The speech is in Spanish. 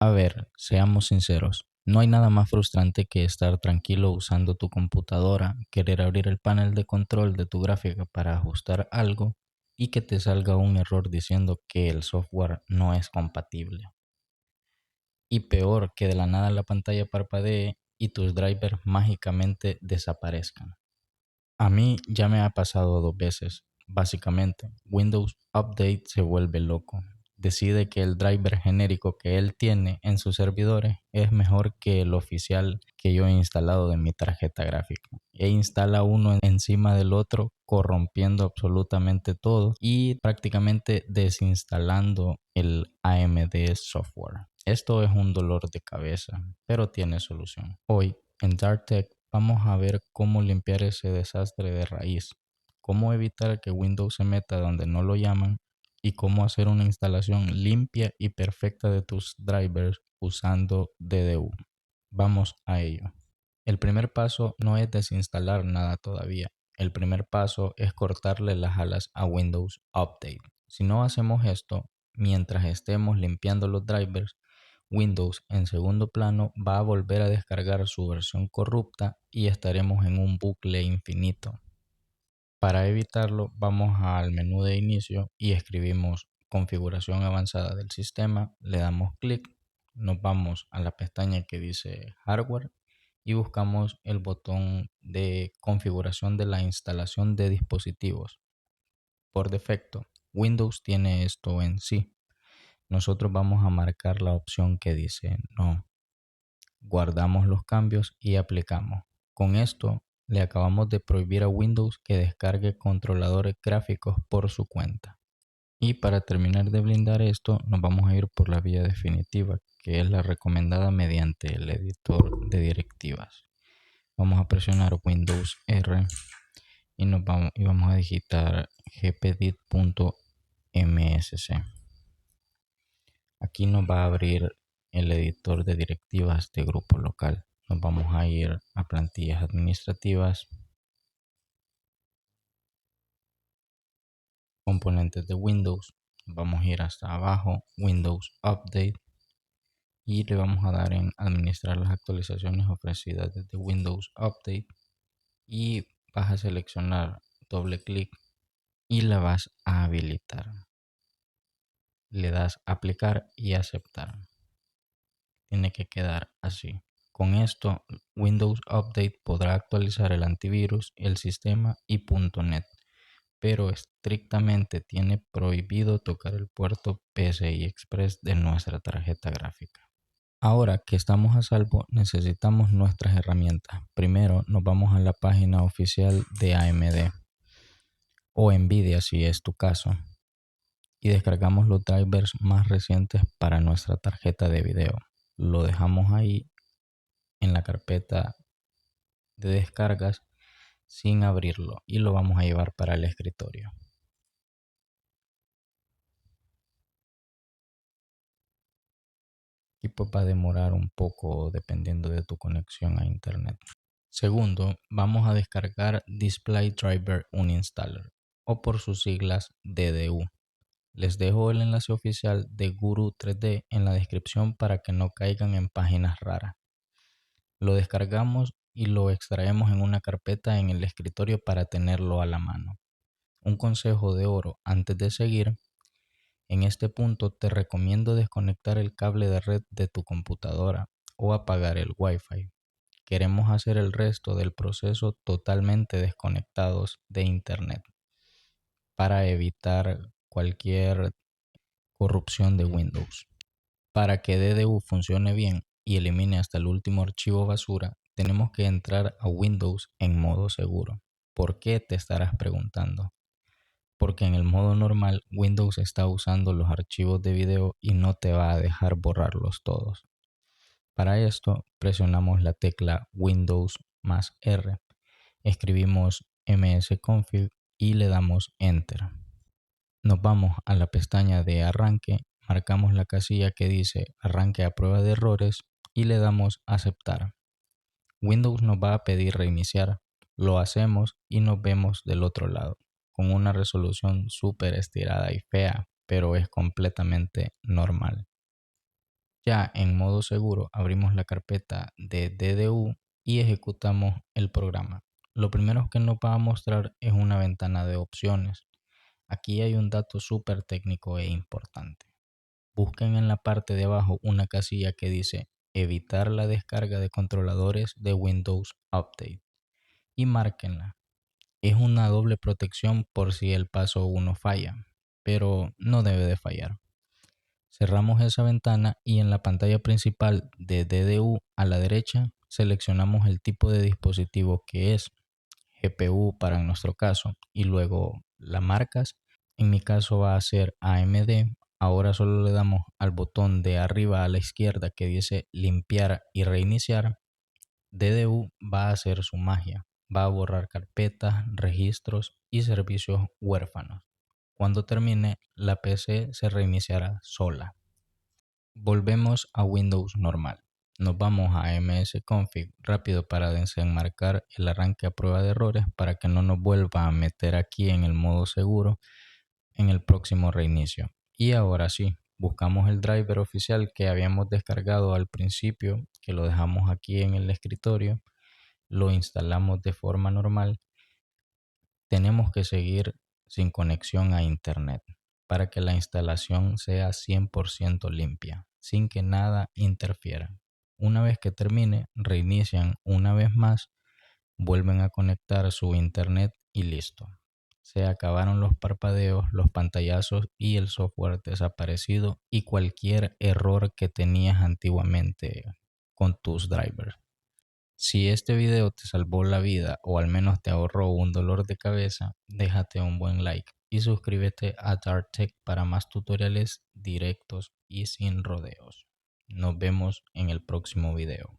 A ver, seamos sinceros. No hay nada más frustrante que estar tranquilo usando tu computadora, querer abrir el panel de control de tu gráfica para ajustar algo y que te salga un error diciendo que el software no es compatible. Y peor, que de la nada la pantalla parpadee y tus drivers mágicamente desaparezcan. A mí ya me ha pasado 2 veces. Básicamente, Windows Update se vuelve loco. Decide que el driver genérico que él tiene en sus servidores es mejor que el oficial que yo he instalado de mi tarjeta gráfica. E instala uno encima del otro, corrompiendo absolutamente todo y prácticamente desinstalando el AMD software. Esto es un dolor de cabeza, pero tiene solución. Hoy en DarkTech vamos a ver cómo limpiar ese desastre de raíz, cómo evitar que Windows se meta donde no lo llaman y cómo hacer una instalación limpia y perfecta de tus drivers usando DDU. Vamos a ello. El primer paso no es desinstalar nada todavía. El primer paso es cortarle las alas a Windows Update. Si no hacemos esto, mientras estemos limpiando los drivers, Windows en segundo plano va a volver a descargar su versión corrupta y estaremos en un bucle infinito. Para evitarlo, vamos al menú de inicio y escribimos configuración avanzada del sistema, le damos clic, nos vamos a la pestaña que dice hardware y buscamos el botón de configuración de la instalación de dispositivos. Por defecto, Windows tiene esto en sí. Nosotros vamos a marcar la opción que dice no. Guardamos los cambios y aplicamos. Con esto le acabamos de prohibir a Windows que descargue controladores gráficos por su cuenta. Y para terminar de blindar esto, nos vamos a ir por la vía definitiva, que es la recomendada mediante el editor de directivas. Vamos a presionar Windows R y vamos a digitar gpdit.msc. Aquí nos va a abrir el editor de directivas de grupo local. Nos vamos a ir a plantillas administrativas, componentes de Windows. Vamos a ir hasta abajo, Windows Update, y le vamos a dar en administrar las actualizaciones ofrecidas desde Windows Update y vas a seleccionar doble clic y la vas a habilitar. Le das aplicar y aceptar. Tiene que quedar así. Con esto, Windows Update podrá actualizar el antivirus, el sistema y .NET, pero estrictamente tiene prohibido tocar el puerto PCI Express de nuestra tarjeta gráfica. Ahora que estamos a salvo, necesitamos nuestras herramientas. Primero nos vamos a la página oficial de AMD o Nvidia si es tu caso y descargamos los drivers más recientes para nuestra tarjeta de video. Lo dejamos ahí en la carpeta de descargas sin abrirlo y lo vamos a llevar para el escritorio. Y pues va a demorar un poco dependiendo de tu conexión a internet. Segundo, vamos a descargar Display Driver Uninstaller o por sus siglas DDU. Les dejo el enlace oficial de Guru 3D en la descripción para que no caigan en páginas raras. Lo descargamos y lo extraemos en una carpeta en el escritorio para tenerlo a la mano. Un consejo de oro antes de seguir: en este punto te recomiendo desconectar el cable de red de tu computadora o apagar el Wi-Fi. Queremos hacer el resto del proceso totalmente desconectados de internet para evitar cualquier corrupción de Windows. Para que DDU funcione bien y elimine hasta el último archivo basura, tenemos que entrar a Windows en modo seguro. ¿Por qué?, te estarás preguntando. Porque en el modo normal Windows está usando los archivos de video y no te va a dejar borrarlos todos. Para esto presionamos la tecla Windows más R, escribimos msconfig y le damos Enter. Nos vamos a la pestaña de arranque, marcamos la casilla que dice arranque a prueba de errores y le damos aceptar. Windows nos va a pedir reiniciar, lo hacemos y nos vemos del otro lado, con una resolución súper estirada y fea, pero es completamente normal. Ya en modo seguro abrimos la carpeta de DDU y ejecutamos el programa. Lo primero que nos va a mostrar es una ventana de opciones. Aquí hay un dato súper técnico e importante. Busquen en la parte de abajo una casilla que dice evitar la descarga de controladores de Windows Update y márquenla. Es una doble protección por si el paso 1 falla, pero no debe de fallar. Cerramos esa ventana y en la pantalla principal de DDU a la derecha seleccionamos el tipo de dispositivo que es GPU para nuestro caso y luego la marcas. En mi caso va a ser AMD. Ahora solo le damos al botón de arriba a la izquierda que dice limpiar y reiniciar. DDU va a hacer su magia. Va a borrar carpetas, registros y servicios huérfanos. Cuando termine, la PC se reiniciará sola. Volvemos a Windows normal. Nos vamos a msconfig rápido para desenmarcar el arranque a prueba de errores para que no nos vuelva a meter aquí en el modo seguro en el próximo reinicio. Y ahora sí, buscamos el driver oficial que habíamos descargado al principio, que lo dejamos aquí en el escritorio, lo instalamos de forma normal. Tenemos que seguir sin conexión a internet para que la instalación sea 100% limpia, sin que nada interfiera. Una vez que termine, reinician una vez más, vuelven a conectar su internet y listo. Se acabaron los parpadeos, los pantallazos y el software desaparecido y cualquier error que tenías antiguamente con tus drivers. Si este video te salvó la vida o al menos te ahorró un dolor de cabeza, déjate un buen like y suscríbete a DarkTech para más tutoriales directos y sin rodeos. Nos vemos en el próximo video.